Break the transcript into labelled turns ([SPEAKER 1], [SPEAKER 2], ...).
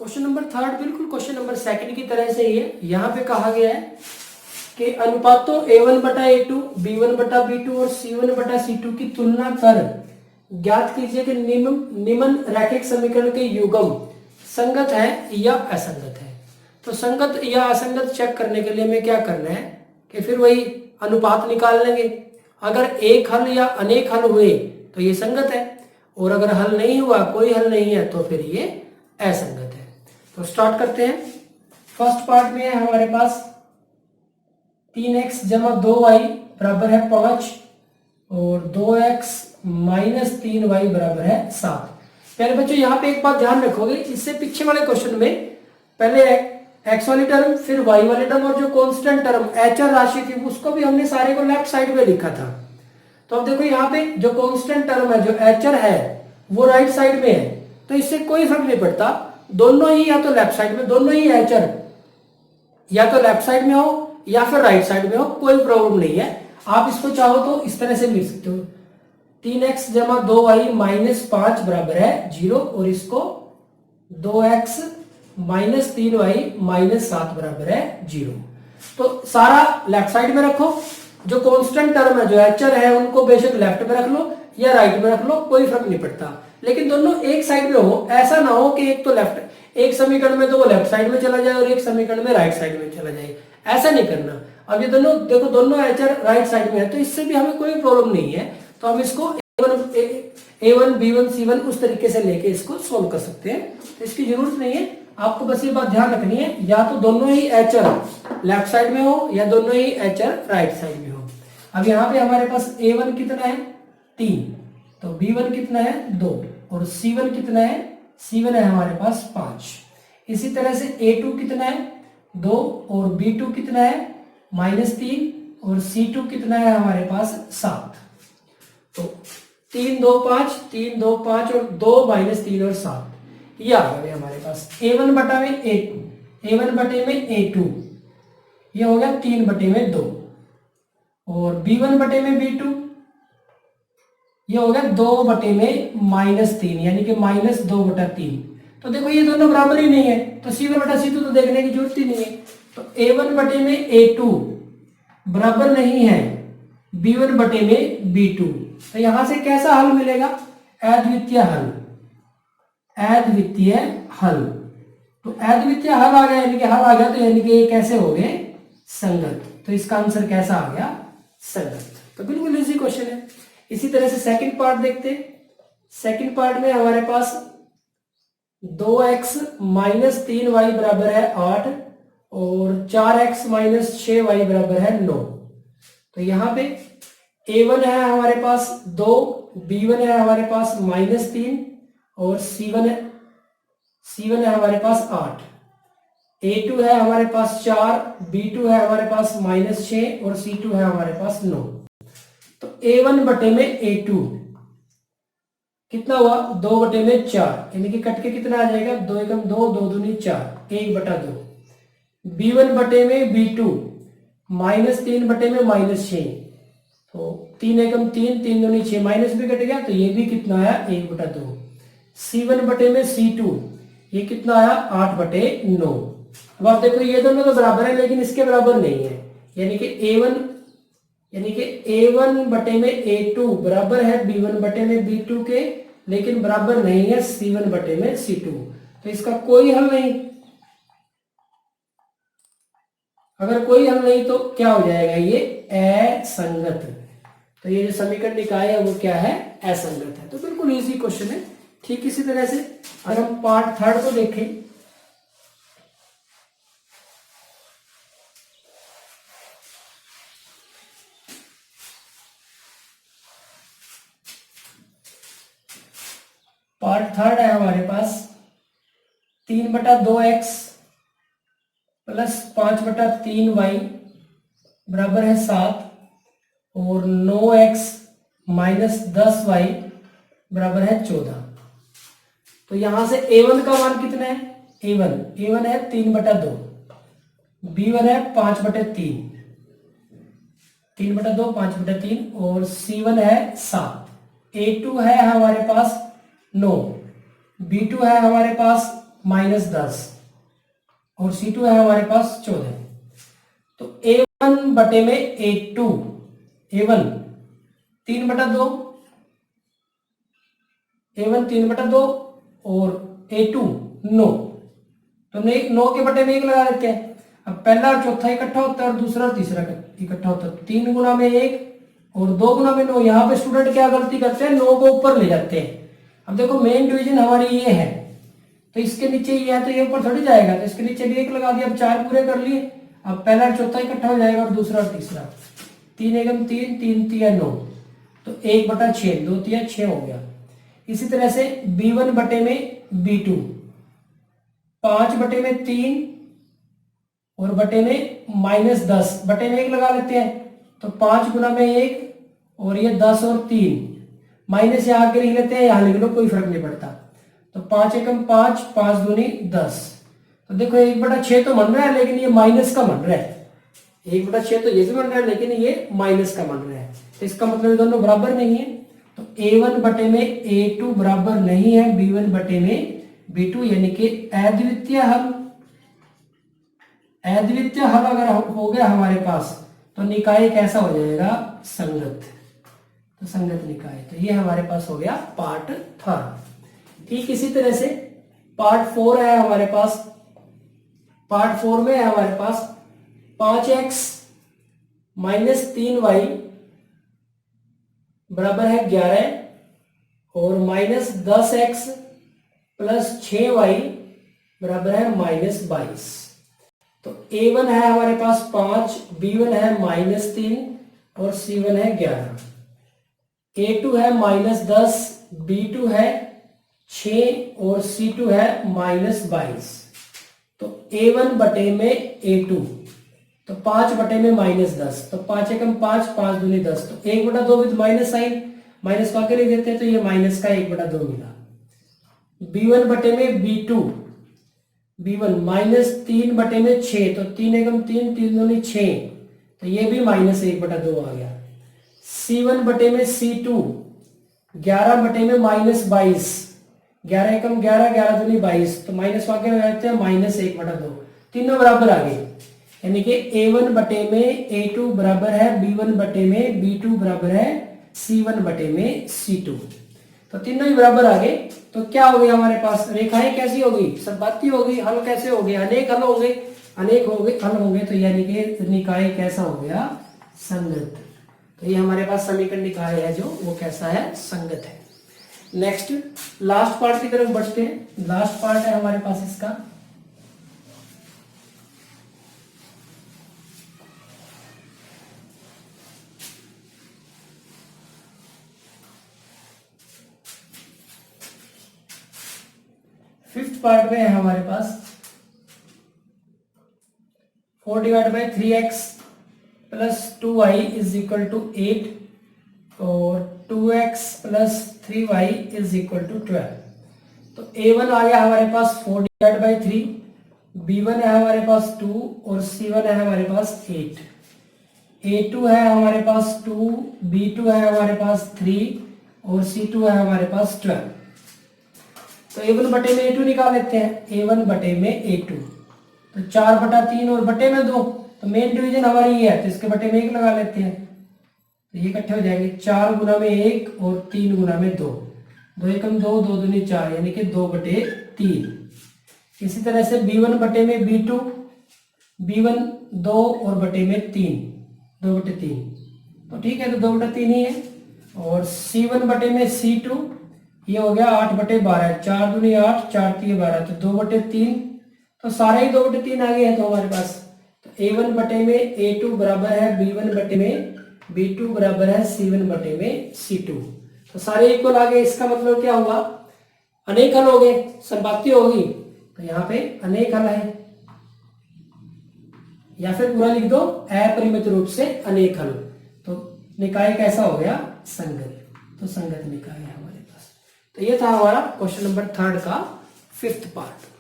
[SPEAKER 1] Question number third बिल्कुल question number second की तरह से ही है। यहाँ पे कहा गया है कि अनुपातों A1 बटा A2, B1 बटा B2 और C1 बटा C2 की तुलना कर ज्ञात कीजिए कि निम्न रैखिक समीकरण के युग्म संगत है या असंगत है। तो संगत या असंगत चेक करने के लिए हमें क्या करना है कि फिर वही अनुपात निकाल लेंगे। अगर एक हल या अनेक हल हुए तो ये संगत है, और अगर हल नहीं हुआ, कोई हल नहीं है, तो फिर ये असंगत है। तो स्टार्ट करते हैं। फर्स्ट पार्ट में है हमारे पास 3x जमा 2y बराबर है 5 और 2x माइनस 3y बराबर है 7। पहले बच्चों यहाँ पे एक बात ध्यान रखोगे, इससे पीछे वाले क्वेश्चन में पहले x वाली टर्म फिर y वाली टर्म और जो कांस्टेंट टर्म एचर राशि थी उसको भी हमने सारे को लेफ्ट साइड में लिखा था। तो अब देखो यहाँ पे जो कांस्टेंट टर्म है, जो एचर है, वो राइट साइड में है, तो इससे कोई फर्क नहीं पड़ता, दोनों ही या तो लेफ्ट साइड में, दोनों ही एचर या तो लेफ्ट साइड में हो या फिर राइट साइड में हो, कोई प्रॉब्लम नहीं है। आप इसको चाहो तो इस तरह से लिख सकते हो, 3x जमा 2y माइनस 5 बराबर है 0 और इसको 2x माइनस 3y माइनस 7 बराबर है 0। तो सारा लेफ्ट साइड में रखो, जो कांस्टेंट टर्म है, जो एचर है, उनको बेशक लेफ्ट में रख लो या राइट में रख लो, कोई फर्क नहीं पड़ता, लेकिन दोनों एक साइड में हो। ऐसा ना हो कि एक तो लेफ्ट, एक समीकरण में तो वो लेफ्ट साइड में चला जाए और एक समीकरण में राइट साइड में चला जाए, ऐसा नहीं करना। अब ये दोनों देखो, दोनों एचर राइट साइड में है, तो इससे भी हमें कोई प्रॉब्लम नहीं है। तो हम इसको A1 B1 C1 उस तरीके से लेके इसको सोल्व कर सकते हैं, तो इसकी जरूरत नहीं है। आपको बस ये बात ध्यान रखनी है, या तो दोनों ही एचर लेफ्ट साइड में हो या दोनों ही एचर राइट साइड में हो। अब यहाँ पे हमारे पास A1 कितना है 3, तो B1 कितना है 2 और C1 कितना है, C1 है हमारे पास 5। इसी तरह से A2 कितना है 2 और B2 कितना है -3 और C2 कितना है हमारे पास 7। तो 3 2 5 3 2 5 और 2 -3 और 7, ये आ गया हमारे पास। A1 बटा में A2, A1 बटे में A2, ये हो गया 3 बटे में 2 और B1 बटे में B2, ये हो गया 2 बटे में -3 यानी कि -2 बटा 3। तो देखो ये दोनों बराबर ही नहीं है, तो C1 बटा C2 तो देखने की जरूरत ही नहीं है। तो A1 बटे में A2 बराबर नहीं है B1 बटे में B2, तो यहां से कैसा हल मिलेगा, अद्वितीय हल, अद्वितीय हल। तो अद्वितीय हल आ गया, यानी कि हल आ गया, तो यानी कि ये कैसे हो गए संगत। तो इसका आंसर कैसा आ गया, संगत। तो बिल्कुल इजी क्वेश्चन है। इसी तरह से सेकंड पार्ट देखते हैं। सेकंड पार्ट में हमारे पास 2x माइनस 3y बराबर है 8 और 4x माइनस 6y बराबर है 9। तो यहाँ पे A1 है हमारे पास 2, B1 है हमारे पास -3 और C1 है हमारे पास 8। A2 है हमारे पास 4, B2 है हमारे पास -6 और C2 है हमारे पास 9। तो A1 बटे में A2 कितना हुआ, 2 बटे में 4, यानी कि कट के कितना आ जाएगा, 2 एकम 2, 2 दूनी 4, 1 बटा 2। B1 बटे में B2 -3 बटे में -6, तो 3 एकम 3, 3 दूनी 6, माइनस भी कट गया, तो ये भी कितना आया 1 बटा 2। C1 बटे में C2, ये कितना आया 8 बटे 9। अब आप देखो ये दोनों तो बराबर है, लेकिन इसके बराबर नहीं है, यानी कि A1 बटे में A2 बराबर है B1 बटे में B2 के, लेकिन बराबर नहीं है C1 बटे में C2। तो इसका कोई हल नहीं। अगर कोई हल नहीं तो क्या हो जाएगा, ये असंगत। तो ये जो समीकरण निकाय है वो क्या है, असंगत है। तो बिल्कुल इजी क्वेश्चन है। ठीक इसी तरह से अगर हम पार्ट थर्ड को देखें, पार्ट थर्ड है हमारे पास 3 बटा 2x प्लस 5 बटा 3y बराबर है 7 और 9x माइनस 10y बराबर है 14। तो यहां से A1 का मान कितना है, A1 है 3 बटा 2, B1 है 5 बटे 3, 3 बटा 2 5 बटा 3 और C1 है 7। A2 है हमारे पास 9, B2 है हमारे पास -10 और C2 है हमारे पास 14। तो A1 बटे में A2, A1 3/2, A1 3/2 और A2 9। तो 9 के बटे में 1 लगा देते हैं। अब पहला और चौथा इकट्ठा होता है और दूसरा और तीसरा इकट्ठा होता है। 3 गुना में 1 और 2 गुना में 9। यहाँ पे स्टूडेंट क्या गलती करते हैं, 9 को ऊपर ले जाते हैं। अब देखो मेन डिवीजन हमारी ये है, तो इसके नीचे ये है तो ये ऊपर थोड़ी जाएगा, तो इसके नीचे भी 1 लगा दिया। अब 4 पूरे कर लिए। अब पहला और चौथा इकट्ठा हो जाएगा और दूसरा और तीसरा। 3 एकम 3, 3 तिया 9, तो 1/6, 2 तिया 6 हो गया। इसी तरह से B1 बटे में B2 5 बटे में 3 और बटे में -10, बटे में 1 लगा लेते हैं। तो 5 गुना में 1 और ये 10 और 3, माइनस यहाँ आगे लिख लेते हैं, यहाँ लिख लो, कोई फर्क नहीं पड़ता। तो 5 एकम 5, 5 दूनी 10। तो देखो 1/6 तो बन रहा है, लेकिन ये माइनस का बन रहा है। 1/6 तो ये भी बन रहा है, लेकिन ये माइनस का बन रहा है। तो इसका मतलब ये दोनों बराबर नहीं है। तो A1 बटे में A2 बराबर नहीं है B1 बटे में B2, यानी कि अद्वितीय हल। अद्वितीय हल अगर हो गया हमारे पास, तो निकाय कैसा हो जाएगा, संगत। तो संगत निकाय। तो ये हमारे पास हो गया पार्ट 3। ठीक इसी तरह से पार्ट 4 है हमारे पास। पार्ट 4 में है हमारे पास 5x - 3y बराबर है 11 और -10x + 6y बराबर है -22। तो A1 है हमारे पास 5, B1 है -3 और C1 है 11। A2 है -10, B2 है 6 और C2 है -22। तो A1 बटे में A2, तो 5 बटे में -10, तो 5 एकम 5, 5 दूनी 10, तो 1/2 विद माइनस साइन, माइनस को आगे लिख देते हैं, तो ये माइनस का 1/2 मिला। B1 बटे में B2, B1 -3 बटे में 6, तो 3 एकम 3, 3 दूनी 6, तो ये भी -1/2 आ गया। C1 बटे में C2 11 बटे में -22, 11 एकम 11, 11 दूनी 22, तो माइनस को आगे लगाते हैं, -1/2, तीनों बराबर आ गए। यानी कि A1 बटे में A2 बराबर है B1 बटे में B2 बराबर है C1 बटे में C2। तो तीनों ही बराबर आ गए। तो क्या हो गया हमारे पास, रेखाएं कैसी होगी, समबाती होगी। हल कैसे हो गए, अनेक हल होंगे, अनेक हल होंगे। तो यानी कि निकाय कैसा हो गया, संगत। तो ये हमारे पास समीकरण निकाय है जो वो कैसा है, संगत है। नेक्स्ट लास्ट पार्ट की तरफ बढ़ते हैं। लास्ट पार्ट है हमारे पास इसका फिफ्थ पार्ट में है हमारे पास 4/3x + 2y = 8 और 2x + 3y = 12। तो A1 आ गया हमारे पास 4/3, B1 है हमारे पास 2 और C1 है हमारे पास 8। A2 है हमारे पास 2, B2 है हमारे पास 3 और C2 है हमारे पास 12। तो A1 बटे में A2 निकाल लेते हैं। A1 बटे में A2, तो 4/3 और बटे में 2, तो मेन डिवीजन हमारी ये है, तो इसके बटे में 1 लगा लेते हैं। तो ये इकट्ठे हो जाएंगे, 4 गुना में 1 और 3 गुना में 2, 2 एकम 2, 2 दूनी 4, यानी कि 2/3। इसी तरह से B1 बटे में B2, B1 2 और बटे में 3, 2/3, तो ठीक है, तो 2/3 ही है। और C1 बटे में C2, ये हो गया 8/12, 4 दूनी 8, 4 3 12, तो 2/3, तो सारे ही 2/3 आ गए हैं। तो हमारे पास तो A1 बटे में A2 बराबर है B1 बटे में B2 बराबर है C1 बटे में C2, तो सारे इक्वल आ गए। इसका मतलब क्या हुआ, अनेक हल हो गए, संपाती होगी। तो यहाँ पे अनेक हल है, या फिर पूरा लिख दो अपरिमित रूप से अनेक हल। तो निकाय कैसा हो गया, संगत। तो संगत निकाय है हमारे पास। तो ये था हमारा क्वेश्चन नंबर 3 का 5th पार्ट।